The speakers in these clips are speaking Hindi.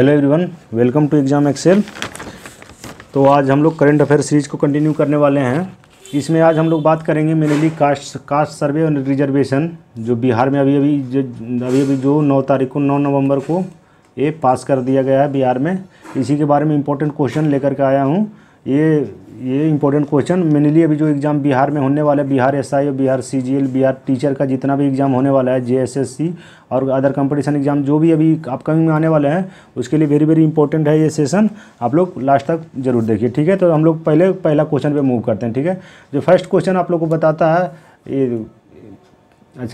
Hello everyone, welcome to exam excel. तो आज हम लोग करंट अफेयर सीरीज को कंटिन्यू करने वाले हैं। इसमें आज हम लोग बात करेंगे मेनली कास्ट सर्वे और रिजर्वेशन, जो बिहार में अभी जो 9 नवंबर को ये पास कर दिया गया है बिहार में। इसी के बारे में इंपॉर्टेंट क्वेश्चन लेकर के आया हूँ। ये इंपॉर्टेंट क्वेश्चन मेनली अभी जो एग्ज़ाम बिहार में होने वाला है, बिहार एसआई और बिहार सीजीएल, बिहार टीचर का जितना भी एग्ज़ाम होने वाला है, जेएसएससी और अदर कंपटीशन एग्ज़ाम जो भी अभी अपकमिंग में आने वाले हैं, उसके लिए वेरी वेरी इंपॉर्टेंट है ये सेशन। आप लोग लास्ट तक जरूर देखिए, ठीक है। तो हम लोग पहला क्वेश्चन पे मूव करते हैं, ठीक है। जो फर्स्ट क्वेश्चन आप लोग को बताता है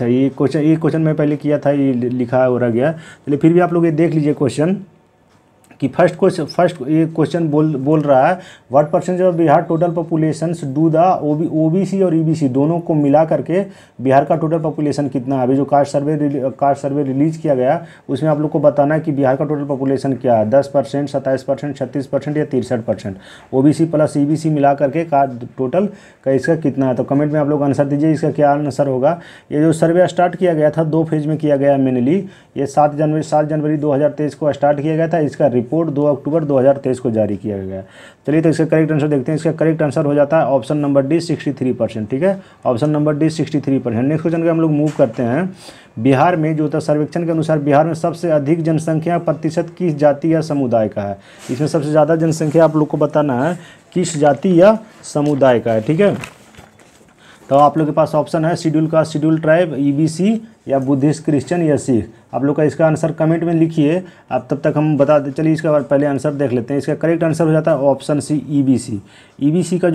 ये क्वेश्चन मैं पहले किया था, ये लिखा है और गया। चलिए फिर भी आप लोग ये देख लीजिए क्वेश्चन कि फर्स्ट ये क्वेश्चन बोल रहा है what percentage of Bihar total population do the OBC और ईबीसी दोनों को मिला करके बिहार का टोटल पॉपुलेशन कितना है। अभी जो कास्ट सर्वे रिलीज किया गया उसमें आप लोग को बताना है कि बिहार का टोटल पॉपुलेशन क्या है, 10%, 27%, 36% या 63%। ओबीसी प्लस ईबीसी मिला करके का टोटल का इसका कितना है। तो कमेंट में आप लोग आंसर दीजिए, इसका क्या आंसर होगा। ये जो सर्वे स्टार्ट किया गया था 2 फेज में किया गया मेनली। ये 7 जनवरी 2023 को स्टार्ट किया गया था। इसका रिपोर्ट 2 अक्टूबर 2023 को जारी किया गया। चलिए तो इसका करेक्ट आंसर देखते हैं। इसका करेक्ट आंसर हो जाता है ऑप्शन नंबर डी 63%, ठीक है। Option number D 63%। Next question के हम लोग मूव करते हैं। बिहार में जो था सर्वेक्षण के अनुसार बिहार में सबसे अधिक जनसंख्या प्रतिशत किस जाति या समुदाय का है। इसमें सबसे ज़्यादा जनसंख्या आप लोग को बताना है किस जाति या समुदाय का है, ठीक है। तो आप लोग के पास ऑप्शन है schedule caste, schedule tribe, EBC या बुद्धिस्ट, क्रिश्चियन या सिख। आप लोग का इसका आंसर कमेंट में लिखिए। अब तब तक हम बता दें, चलिए इसका पहले आंसर देख लेते हैं। इसका करेक्ट आंसर हो जाता है ऑप्शन सी ईबीसी। ईबीसी का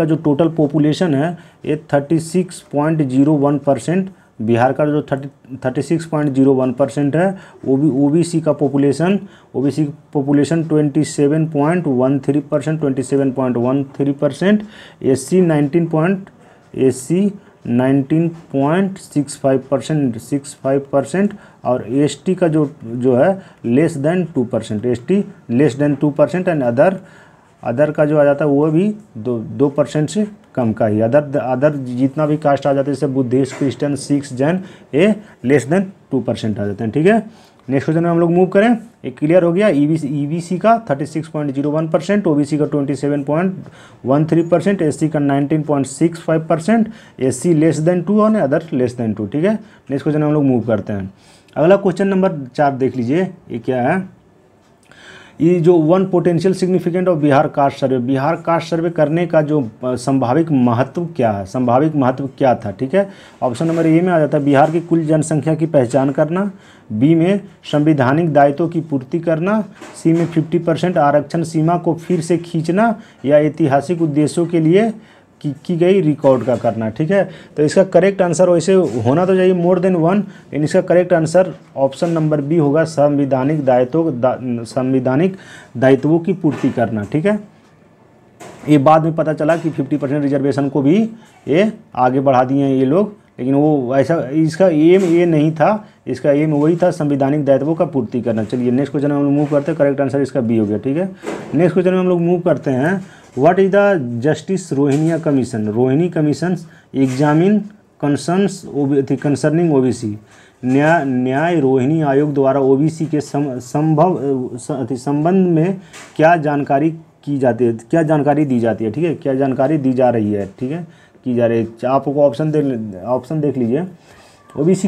जो टोटल पॉपुलेशन है ये 36.01%। बिहार का जो 36.01% है। ओबीसी का पॉपुलेशन 27.13%, एससी 19.65% और एसटी का जो है less than 2%, ST less than 2% and other का जो आ जाता है वो भी 2% से कम का ही। अदर जितना भी कास्ट आ जाता है जैसे बुद्धिस्ट, क्रिश्चियन, सिख, जैन, ये लेस देन 2% आ जाते हैं, ठीक है। नेक्स्ट क्वेश्चन में हम लोग मूव करें। एक क्लियर हो गया। ईबीसी का 36.01%, ओबीसी का 27.13%, एससी का 19.65%, एससी लेस देन 2 और अदर लेस देन 2, ठीक है। नेक्स्ट क्वेश्चन में हम लोग मूव करते हैं। अगला क्वेश्चन नंबर 4 देख लीजिए, ये क्या है। ये जो 1 potential significant of Bihar cast सर्वे करने का जो संभाविक महत्व क्या है, संभाविक महत्व क्या था, ठीक है। ऑप्शन नंबर ए में आ जाता है बिहार की कुल जनसंख्या की पहचान करना, बी में संवैधानिक दायित्वों की पूर्ति करना, सी में 50% आरक्षण सीमा को फिर से खींचना या ऐतिहासिक उद्देश्यों के लिए की गई रिकॉर्ड का करना, ठीक है। तो इसका करेक्ट आंसर वैसे होना तो चाहिए मोर देन 1, लेकिन इसका correct answer option number B होगा संवैधानिक दायित्वों की पूर्ति करना, ठीक है। ये बाद में पता चला कि 50% रिजर्वेशन को भी ये आगे बढ़ा दिए हैं ये लोग, लेकिन वो ऐसा इसका एम ये नहीं था। इसका एम वही था संवैधानिक दायित्वों का पूर्ति करना। चलिए नेक्स्ट क्वेश्चन में हम लोग मूव करते हैं। करेक्ट आंसर इसका बी हो गया, ठीक है। नेक्स्ट क्वेश्चन में हम लोग मूव करते हैं। What is the justice Rohini commission examine concerning OBC. न्याय रोहिणी आयोग द्वारा ओबीसी के संबंध में क्या जानकारी दी जाती है, ठीक है। क्या जानकारी दी जा रही है, ठीक है, की जा रही है। आपको ऑप्शन देख लीजिए। ओबीसी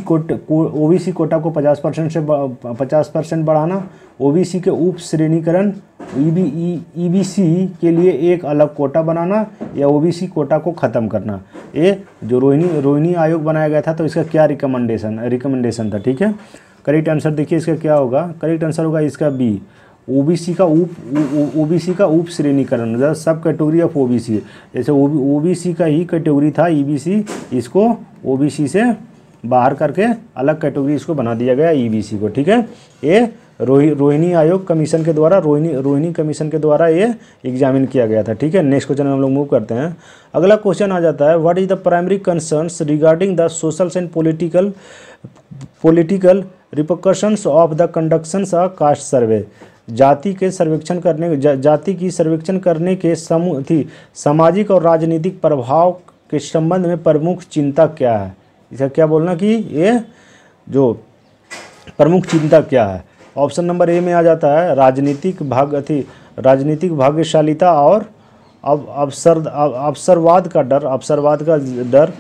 कोटा को 50% बढ़ाना, ओबीसी के उप श्रेणीकरण, ईबीसी के लिए एक अलग कोटा बनाना या ओबीसी कोटा को ख़त्म करना। ये जो रोहिणी आयोग बनाया गया था तो इसका क्या रिकमेंडेशन था, ठीक है। करेक्ट आंसर देखिए इसका क्या होगा। करेक्ट आंसर होगा इसका बी, ओबीसी का उप श्रेणीकरण, सब कैटेगरी ऑफ ओबीसी। जैसे ओबीसी का ही कैटेगरी था ईबीसी, इसको ओबीसी से बाहर करके अलग कैटेगरी इसको बना दिया गया ईबीसी को, ठीक है। ये रोहिणी आयोग कमीशन के द्वारा रोहिणी कमीशन के द्वारा ये एग्जामिन किया गया था, ठीक है। नेक्स्ट क्वेश्चन में हम लोग मूव करते हैं। अगला क्वेश्चन आ जाता है what is the primary concerns regarding the social and political repercussions of the conductions of caste survey. जाति की सर्वेक्षण करने के सामाजिक और राजनीतिक प्रभाव के संबंध में प्रमुख चिंता क्या है। इसका क्या बोलना कि ये जो प्रमुख चिंता क्या है? ऑप्शन नंबर ए में आ जाता है राजनीतिक भाग्यशालिता और अवसरवाद का डर,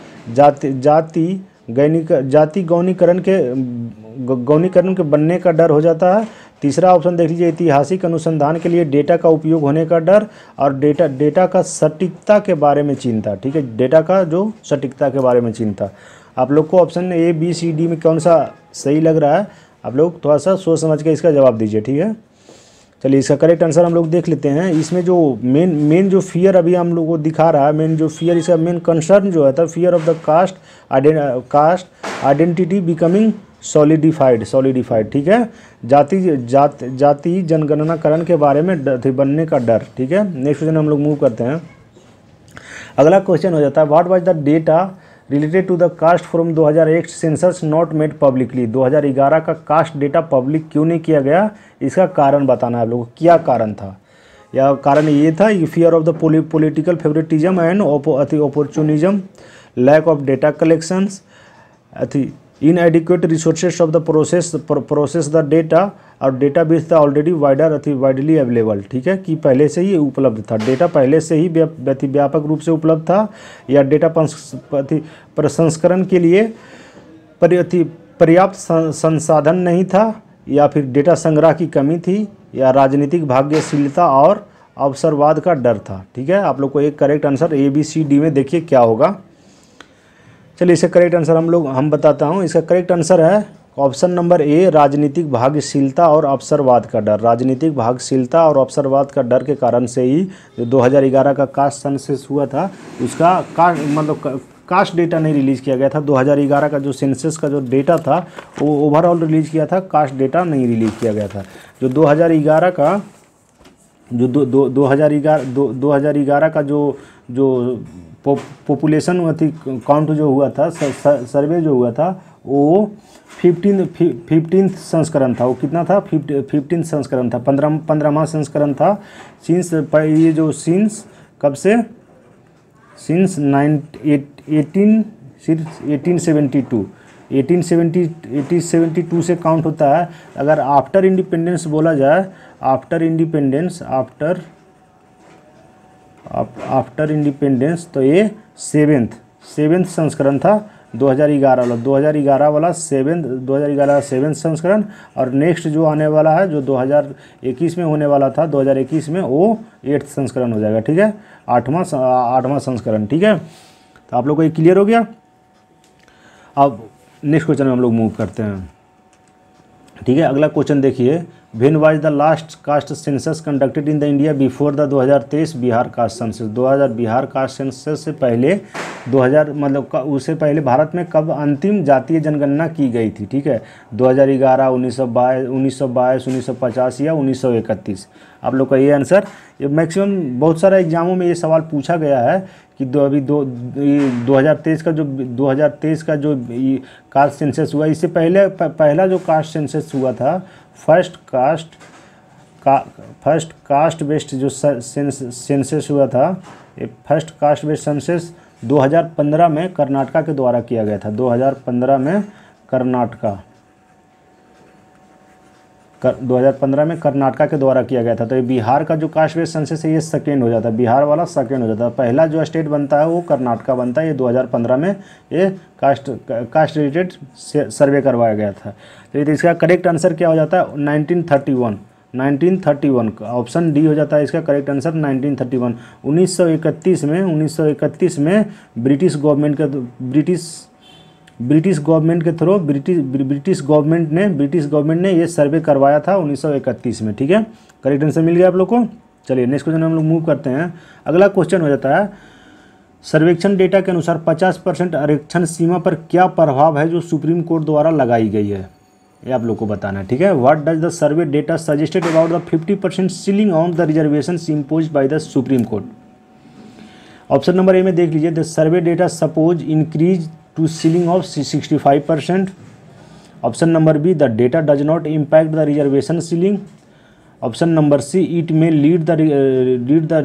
जाति गौनीकरण के बनने का डर हो जाता है। तीसरा ऑप्शन देख लीजिए, ऐतिहासिक अनुसंधान के लिए डेटा का उपयोग होने का डर और डेटा का सटीकता के बारे में चिंता। ठीक है, डेटा का जो सटीकता के बारे में चिंता। आप लोग को option A B C D में कौन सा सही लग रहा है, आप लोग थोड़ा सा सोच समझ के इसका जवाब दीजिए। ठीक है, चलिए इसका करेक्ट आंसर हम लोग देख लेते हैं। इसमें जो मेन जो फियर अभी हम लोग को दिखा रहा है, मेन जो फियर, इसका मेन कंसर्न जो है था, fear of the cast identity becoming solidified. ठीक है, जाति जनगणनाकरण के बारे में बनने का डर। ठीक है, नेक्स्ट क्वेश्चन हम लोग मूव करते हैं। अगला क्वेश्चन हो जाता है, what was the data related to the caste from 2008 census not made publicly. 2011 का कास्ट डेटा पब्लिक क्यों नहीं किया गया, इसका कारण बताना है आप लोगों को। क्या कारण था? या कारण ये था, fear of the political favouritism and opportunism, lack of data collections, inadequate resources of the process the data, और डेटा बेस था ऑलरेडी वाइडली अवेलेबल। ठीक है, कि पहले से ही उपलब्ध था, डेटा पहले से ही व्यापक रूप से उपलब्ध था, या डेटा प्रसंस्करण के लिए पर्याप्त संसाधन नहीं था, या फिर डेटा संग्रह की कमी थी, या राजनीतिक भाग्यशीलता और अवसरवाद का डर था। ठीक है, आप लोग को एक correct answer A B C D में देखिए क्या होगा। चलिए इसका करेक्ट आंसर हम बताता हूँ। इसका करेक्ट आंसर है ऑप्शन नंबर ए, राजनीतिक भाग्यशीलता और अवसरवाद का डर। राजनीतिक भाग्यशीलता और अवसरवाद का डर के कारण से ही जो 2011 का कास्ट सेंसस हुआ था, उसका कास्ट डेटा नहीं रिलीज़ किया गया था। 2011 का जो सेंसस का जो डेटा था वो ओवरऑल रिलीज़ किया था, कास्ट डेटा नहीं रिलीज़ किया गया था। जो 2011 का जो 2011 का जो पॉपुलेशन काउंट जो हुआ था, सर्वे जो हुआ था, वो 15 संस्करण था। वो कितना था? 15 संस्करण था, 15वां संस्करण था। सिंस ये जो कब से? सिंस 1872 से काउंट होता है। अगर आफ्टर इंडिपेंडेंस बोला जाए, आफ्टर इंडिपेंडेंस तो ये सेवेंथ संस्करण था 2011 वाला सेवेंथ संस्करण। और नेक्स्ट जो आने वाला है, जो 2021 में होने वाला था, 2021 में, वो 8th संस्करण हो जाएगा। ठीक है, 8वां संस्करण। ठीक है, तो आप लोग को ये क्लियर हो गया। अब नेक्स्ट क्वेश्चन में हम लोग मूव करते हैं। ठीक है, अगला क्वेश्चन देखिए, when was the last caste census conducted in the India before the 2023 Bihar caste census. 2000 Bihar caste census से पहले 2000 उससे पहले भारत में कब अंतिम जातीय जनगणना की गई थी? ठीक है, 2011, 1922, 1950 या 1931। आप लोग का ये आंसर, ये मैक्सिमम बहुत सारे एग्जामों में ये सवाल पूछा गया है कि 2023 का जो कास्ट सेंसस हुआ, इससे पहला जो कास्ट सेंसस हुआ था, फर्स्ट कास्ट बेस्ड जो सेंसस हुआ था, ये फर्स्ट कास्ट बेस्ड सेंसस 2015 में कर्नाटका के द्वारा किया गया था। 2015 में कर्नाटका के द्वारा किया गया था। तो ये बिहार का जो कास्ट बेस्ड सेंसस है, ये सेकेंड हो जाता है, बिहार वाला सेकेंड हो जाता है। पहला जो स्टेट बनता है वो कर्नाटका बनता है। ये 2015 में ये कास्ट रिलेटेड सर्वे करवाया गया था। तो इसका करेक्ट आंसर क्या हो जाता है? 1931। ऑप्शन डी हो जाता है इसका करेक्ट आंसर, 1931। 1931 में ब्रिटिश गवर्नमेंट के थ्रू ब्रिटिश गवर्नमेंट ने ये सर्वे करवाया था 1931 में। ठीक है, करेक्ट आंसर मिल गया आप लोग को। चलिए नेक्स्ट क्वेश्चन हम लोग मूव करते हैं। अगला क्वेश्चन हो जाता है, सर्वेक्षण डेटा के अनुसार 50% आरक्षण सीमा पर क्या प्रभाव है जो सुप्रीम कोर्ट द्वारा लगाई गई है, ये आप लोग को बताना है। ठीक है, what does the survey data suggested about the 50% ceiling on the reservation imposed by the supreme court. Option number A में देख लीजिए, the survey data suppose increase to ceiling of 65%. Option number B, the data does not impact the reservation ceiling. Option number C, it may lead the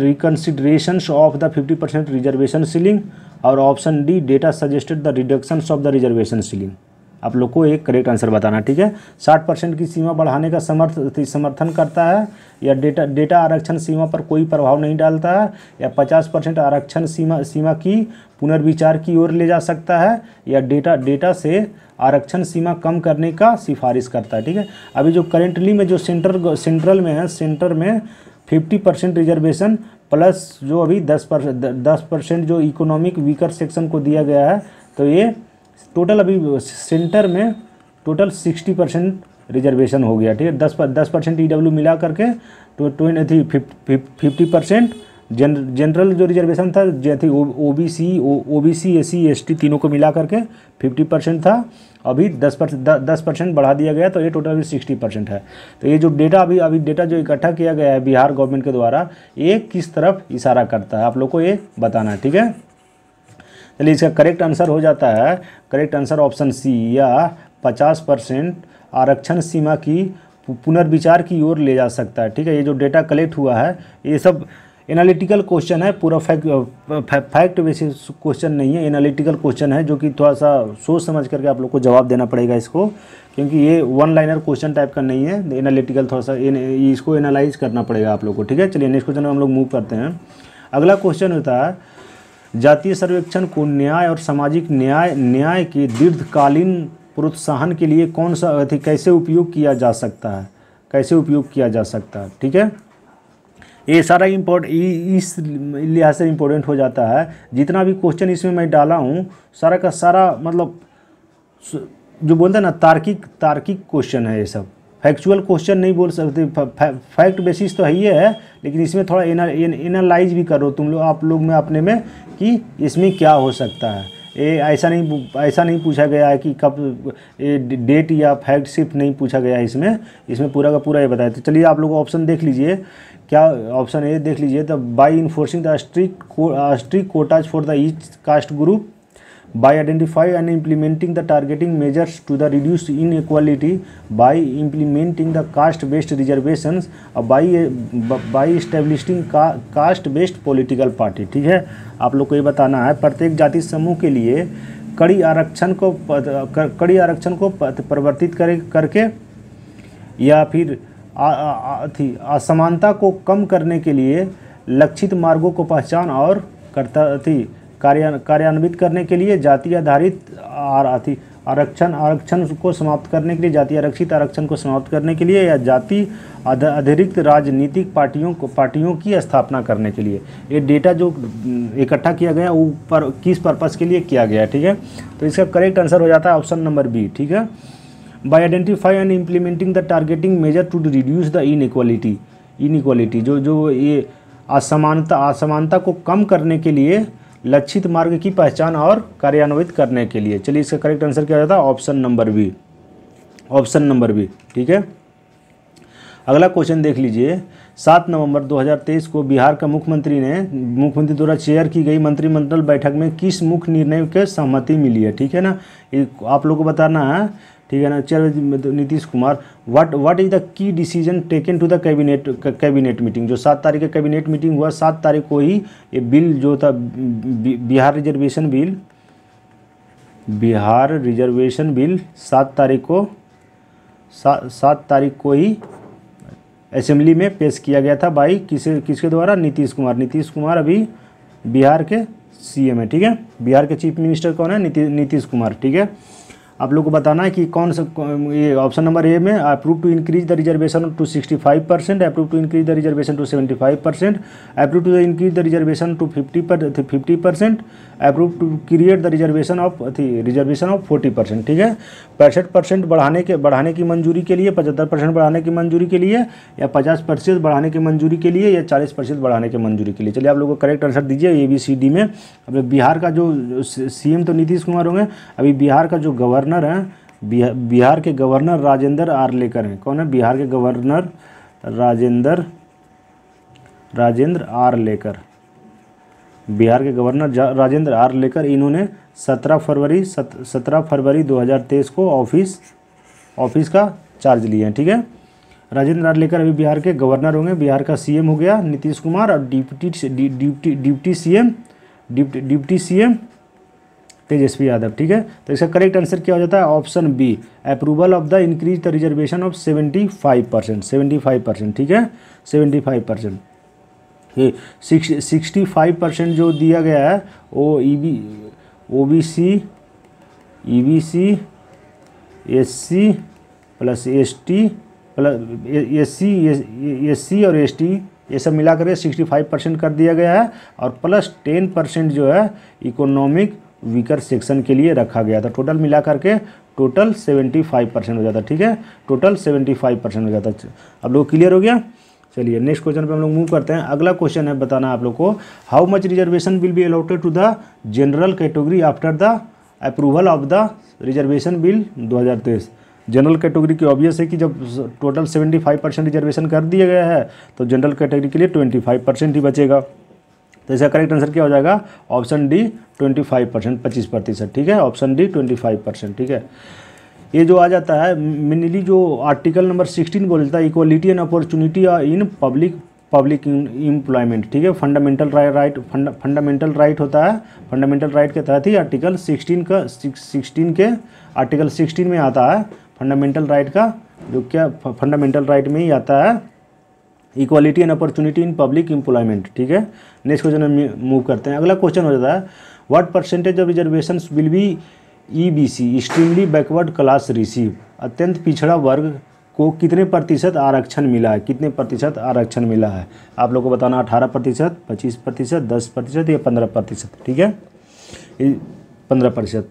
reconsiderations of the 50% reservation ceiling. और option D, data suggested the reductions of the reservation ceiling. आप लोग को एक करेक्ट आंसर बताना, ठीक है। 60% की सीमा बढ़ाने का समर्थन करता है, या डेटा आरक्षण सीमा पर कोई प्रभाव नहीं डालता है, या 50% आरक्षण सीमा की पुनर्विचार की ओर ले जा सकता है, या डेटा से आरक्षण सीमा कम करने का सिफारिश करता है, ठीक है। अभी जो करेंटली में जो सेंट्रल में है, सेंटर में 50% रिजर्वेशन प्लस जो अभी 10% जो इकोनॉमिक वीकर सेक्शन को दिया गया है, तो ये टोटल अभी सेंटर में टोटल 60% रिजर्वेशन हो गया, ठीक है। 10% ईडब्ल्यू मिला करके तो 50% जनरल जो रिजर्वेशन था जैसे ओबीसी एससी एसटी तीनों को मिला करके 50% था, अभी 10% बढ़ा दिया गया, तो ये टोटल अभी 60% है। तो ये जो डेटा अभी डेटा जो इकट्ठा किया गया है बिहार गवर्नमेंट के द्वारा, ये किस तरफ इशारा करता है आप लोग को ये बताना है, ठीक है। चलिए इसका करेक्ट आंसर हो जाता है, करेक्ट आंसर ऑप्शन सी, या 50% आरक्षण सीमा की पुनर्विचार की ओर ले जा सकता है, ठीक है। ये जो डेटा कलेक्ट हुआ है ये सब एनालिटिकल क्वेश्चन है, पूरा फैक्ट बेसिस क्वेश्चन नहीं है, एनालिटिकल क्वेश्चन है, जो कि थोड़ा सा सोच समझ करके आप लोग को जवाब देना पड़ेगा इसको, क्योंकि ये वन लाइनर क्वेश्चन टाइप का नहीं है, एनालिटिकल थोड़ा सा इसको एनालाइज करना पड़ेगा आप लोग को, ठीक है। चलिए नेक्स्ट क्वेश्चन में हम लोग मूव करते हैं। अगला क्वेश्चन होता है, जातीय सर्वेक्षण को न्याय और सामाजिक न्याय के दीर्घकालीन प्रोत्साहन के लिए कौन सा कैसे उपयोग किया जा सकता है, कैसे उपयोग किया जा सकता है, ठीक है। ये सारा इस लिहाज से इम्पोर्टेंट हो जाता है, जितना भी क्वेश्चन इसमें मैं डाला हूँ सारा का सारा मतलब जो बोलते हैं ना तार्किक क्वेश्चन है, ये सब फैक्चुअल क्वेश्चन नहीं बोल सकते, फैक्ट बेसिस तो है ही है, लेकिन इसमें थोड़ा एनालाइज भी करो तुम लोग आप लोग में अपने में कि इसमें क्या हो सकता है। ये ऐसा नहीं पूछा गया है कि कब डेट या फैक्ट सिर्फ नहीं पूछा गया है, इसमें पूरा का पूरा ये बताया। तो चलिए आप लोग ऑप्शन देख लीजिए, क्या ऑप्शन ए देख लीजिए, the by enforcing the strict Kota's for the each caste group, by identifying and implementing the targeting measures to the reduce inequality, by implementing the caste based reservations, by establishing caste based political party, ठीक है। आप लोग को ये बताना है प्रत्येक जाति समूह के लिए कड़ी आरक्षण को परिवर्तित करके, या फिर असमानता को कम करने के लिए लक्षित मार्गों को पहचान और कार्यान्वित करने के लिए जाति आधारित आरक्षण को समाप्त करने के लिए, जाति आरक्षित आरक्षण को समाप्त करने के लिए, या जाति अतिरिक्त राजनीतिक पार्टियों की स्थापना करने के लिए। ये डेटा जो इकट्ठा किया गया ऊपर किस पर्पस के लिए किया गया, ठीक है। तो इसका करेक्ट आंसर हो जाता है ऑप्शन नंबर बी, ठीक है। By identify and implementing the targeting measure to reduce the inequality जो ये असमानता को कम करने के लिए लक्षित मार्ग की पहचान और कार्यान्वित करने के लिए। चलिए इसका करेक्ट आंसर क्या जाता है ऑप्शन नंबर बी, ठीक है। अगला क्वेश्चन देख लीजिए, 7 नवंबर 2023 को बिहार का मुख्यमंत्री द्वारा चेयर की गई मंत्रिमंडल बैठक में किस मुख्य निर्णय के सहमति मिली है, ठीक है ना। ये आप लोग को बताना है, ठीक है ना। चलो Nitish Kumar, what is the key decision taken to the cabinet meeting, जो 7 तारीख का कैबिनेट मीटिंग हुआ, 7 तारीख को ही ये बिल जो था बिहार रिजर्वेशन बिल 7 तारीख को ही असेंबली में पेश किया गया था बाई किसके द्वारा, नीतीश कुमार अभी बिहार के सीएम है, ठीक है। बिहार के चीफ मिनिस्टर कौन है, नीतीश कुमार, ठीक है। आप लोग को बताना है कि कौन सा, ये ऑप्शन नंबर ए में approve to increase the reservation to 65%, approve to increase the reservation to 75%, approve to increase the reservation to 50%, approve to create the reservation of 40%, ठीक है। 65% बढ़ाने की मंजूरी के लिए, 75% बढ़ाने की मंजूरी के लिए, या 50% बढ़ाने की मंजूरी के लिए, या 40% बढ़ाने की मंजूरी के लिए। चलिए आप लोग को करेक्ट आंसर दीजिए ABCD में। अब बिहार का जो सीएम तो नीतीश कुमार होंगे, अभी बिहार का जो गवर्नर हैं, बिहार के गवर्नर राजेंद्र आर्लेकर हैं। कौन है, बिहार के गवर्नर राजेंद्र आर्लेकर, बिहार के गवर्नर राजेंद्र आर्लेकर, इन्होंने 17 फरवरी 2023 को ऑफिस का चार्ज लिया है, ठीक है। राजेंद्र आर्लेकर अभी बिहार के गवर्नर होंगे, बिहार का सीएम हो गया नीतीश कुमार, और डिप्टी सीएम तेजस्वी यादव, ठीक है। तो इसका करेक्ट आंसर क्या हो जाता है, option B, approval of the increase the reservation of 75%, 75%, ठीक है, 75%। ये 65% जो दिया गया है वो OBC, EBC, SC plus ST plus SC और ST, ये सब मिला कर 65% कर दिया गया है, और प्लस 10% जो है इकोनॉमिक वीकर सेक्शन के लिए रखा गया था। टोटल मिला करके टोटल 75% हो जाता, ठीक है, टोटल 75% हो जाता। अब लोग क्लियर हो गया। चलिए नेक्स्ट क्वेश्चन पे हम लोग मूव करते हैं। अगला क्वेश्चन है, बताना आप लोग को, how much reservation will be allotted to the general category after the approval of the reservation bill 2023। General category की ऑब्वियस है कि जब टोटल 75% रिजर्वेशन कर दिया गया है तो जनरल कैटेगरी के लिए 25% ही बचेगा। तो इसका करेक्ट आंसर क्या हो जाएगा, ऑप्शन डी 25%, 25%, ठीक है, ऑप्शन डी 25%, ठीक है। ये जो आ जाता है मेनली जो आर्टिकल नंबर 16 बोलता है, equality and opportunity in public employment, ठीक है, फंडामेंटल राइट होता है। फंडामेंटल राइट के तहत ही आर्टिकल 16 के आर्टिकल 16 में आता है फंडामेंटल राइट का, जो क्या फंडामेंटल राइट में ही आता है equality and opportunity in public employment, ठीक है। नेक्स्ट क्वेश्चन में मूव करते हैं। अगला क्वेश्चन हो जाता है, what percentage of reservation will B EBC extremely backward class receive, अत्यंत पिछड़ा वर्ग को कितने प्रतिशत आरक्षण मिला है, कितने प्रतिशत आरक्षण मिला है। आप लोग को बताना 18%, 25%, 10% या 15%, ठीक है, 15%।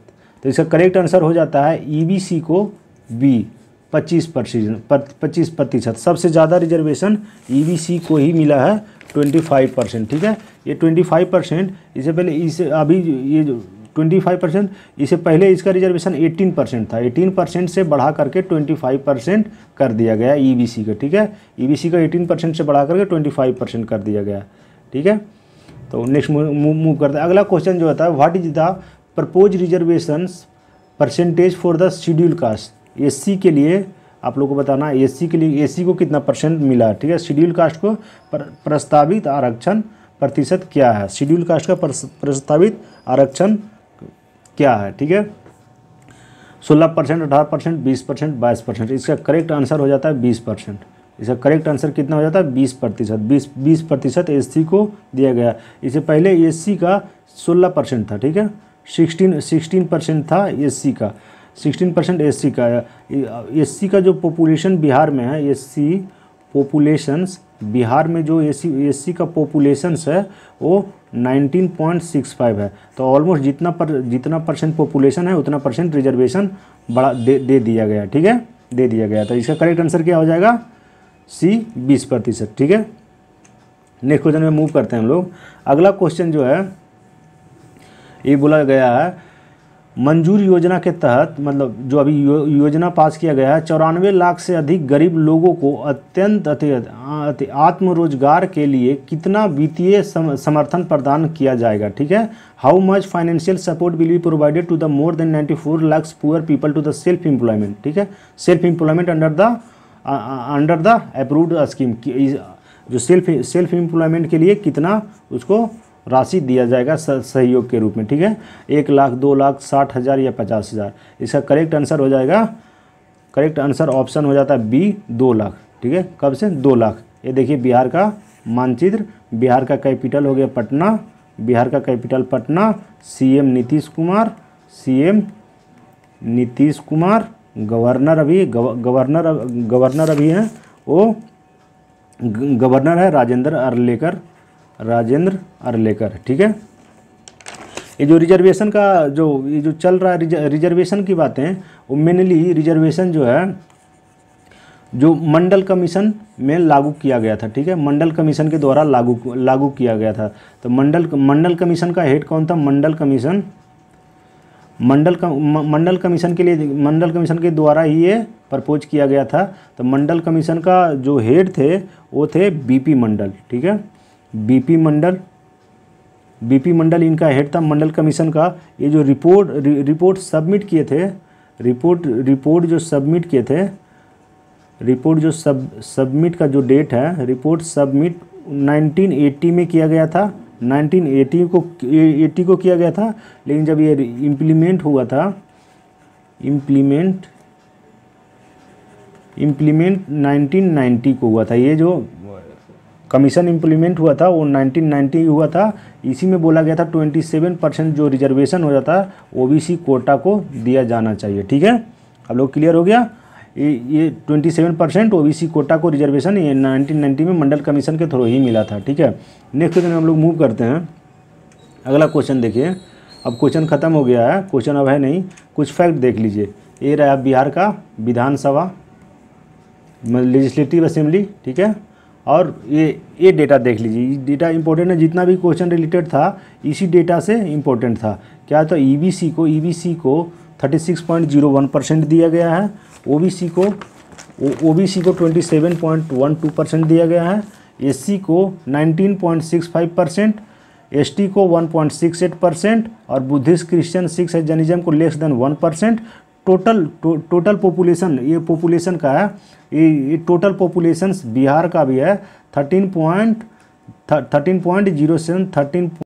तो इसका करेक्ट आंसर हो जाता है EBC को बी 25%। सबसे ज़्यादा रिजर्वेशन EBC को ही मिला है 25%, ठीक है। ये 25%, इससे पहले इसे अभी ये जो 25%, इससे पहले इसका रिजर्वेशन 18% था, 18% से बढ़ा करके 25% कर दिया गया EBC का, ठीक है। EBC का 18% से बढ़ा करके 25% कर दिया गया, ठीक है। तो नेक्स्ट मूव करते हैं। अगला क्वेश्चन जो होता है, what is the propose reservation percentage for the schedule caste. SC के लिए आप लोग को बताना, SC के लिए SC को कितना % मिला, ठीक है। शेड्यूल कास्ट को प्रस्तावित आरक्षण प्रतिशत क्या है, शेड्यूल कास्ट का प्रस्तावित आरक्षण क्या है, ठीक है। 16%, 18%, 20%, 22%। इसका करेक्ट आंसर हो जाता है 20%। इसका करेक्ट आंसर कितना हो जाता है 20%। 20% SC को दिया गया। इससे पहले SC का 16% था, ठीक है, 16% था SC का, 16% SC का। SC का जो पॉपुलेशन बिहार में है, SC पॉपुलेशंस बिहार में जो SC का पॉपुलेशंस है वो 19.65 है। तो ऑलमोस्ट जितना परसेंट पॉपुलेशन है उतना % रिजर्वेशन बड़ा दे दिया गया, ठीक है, दे दिया गया। तो इसका करेक्ट आंसर क्या हो जाएगा, C 20%, ठीक है। नेक्स्ट क्वेश्चन में मूव करते हैं हम लोग। अगला क्वेश्चन जो है, ये बोला गया है, मंजूर योजना के तहत, मतलब जो अभी योजना पास किया गया है, 94 लाख से अधिक गरीब लोगों को अत्यंत आत्मरोजगार के लिए कितना वित्तीय समर्थन प्रदान किया जाएगा, ठीक है। How much financial support will be provided to the more than 94 lakh poor people to the self employment, ठीक है, self employment under the approved scheme. जो सेल्फ एम्प्लॉयमेंट के लिए कितना उसको राशि दिया जाएगा सहयोग के रूप में, ठीक है, 1 लाख, 2 लाख, 60,000 या 50,000। इसका करेक्ट आंसर हो जाएगा, करेक्ट आंसर ऑप्शन हो जाता है B 2 लाख, ठीक है। कब से 2 लाख। ये देखिए बिहार का मानचित्र, बिहार का कैपिटल हो गया पटना, बिहार का capital Patna, CM Nitish Kumar, governor अभी हैं, वो गवर्नर है राजेंद्र अरलेकर, ठीक है। ये जो रिजर्वेशन का ये जो चल रहा है रिजर्वेशन की बातें, वो मेनली रिजर्वेशन जो है जो मंडल कमीशन में लागू किया गया था, ठीक है, मंडल कमीशन के द्वारा लागू किया गया था। तो मंडल कमीशन का हेड कौन था, मंडल कमीशन के द्वारा ही ये प्रपोज किया गया था। तो मंडल कमीशन का जो हेड थे वो थे BP मंडल, ठीक है, BP मंडल इनका हेड था मंडल कमीशन का। ये जो रिपोर्ट सबमिट किए थे, रिपोर्ट जो सबमिट का जो डेट है, रिपोर्ट सबमिट 1980 में किया गया था, 1980 को 80 को किया गया था, लेकिन जब ये इम्प्लीमेंट हुआ था, इम्प्लीमेंट 1990 को हुआ था। ये जो कमीशन इम्प्लीमेंट हुआ था वो 1990 हुआ था। इसी में बोला गया था 27% जो रिजर्वेशन हो जाता है ओबीसी कोटा को दिया जाना चाहिए। ठीक है, आप लोग क्लियर हो गया। ये 27% ओबीसी कोटा को रिजर्वेशन ये 1990 में मंडल कमीशन के थ्रू ही मिला था। ठीक है, नेक्स्ट क्वेश्चन हम लोग मूव करते हैं। अगला क्वेश्चन देखिए, अब क्वेश्चन ख़त्म हो गया है, क्वेश्चन अब है नहीं, कुछ फैक्ट देख लीजिए। ये रहा बिहार का विधानसभा लेजिस्लेटिव असेंबली। ठीक है, और ये डेटा देख लीजिए, डेटा इंपॉर्टेंट है, जितना भी क्वेश्चन रिलेटेड था इसी डेटा से इम्पोर्टेंट था। क्या तो ईबीसी को 36.01% दिया गया है, ओबीसी को 27.12% दिया गया है, एससी को 19.65%, एसटी को 1.68% और बुद्धिस्ट क्रिश्चियन सिख जैनिज्म को लेस देन 1%। टोटल पॉपुलेशन, ये पॉपुलेशन का है, ये टोटल पॉपुलेशन बिहार का भी है 13.07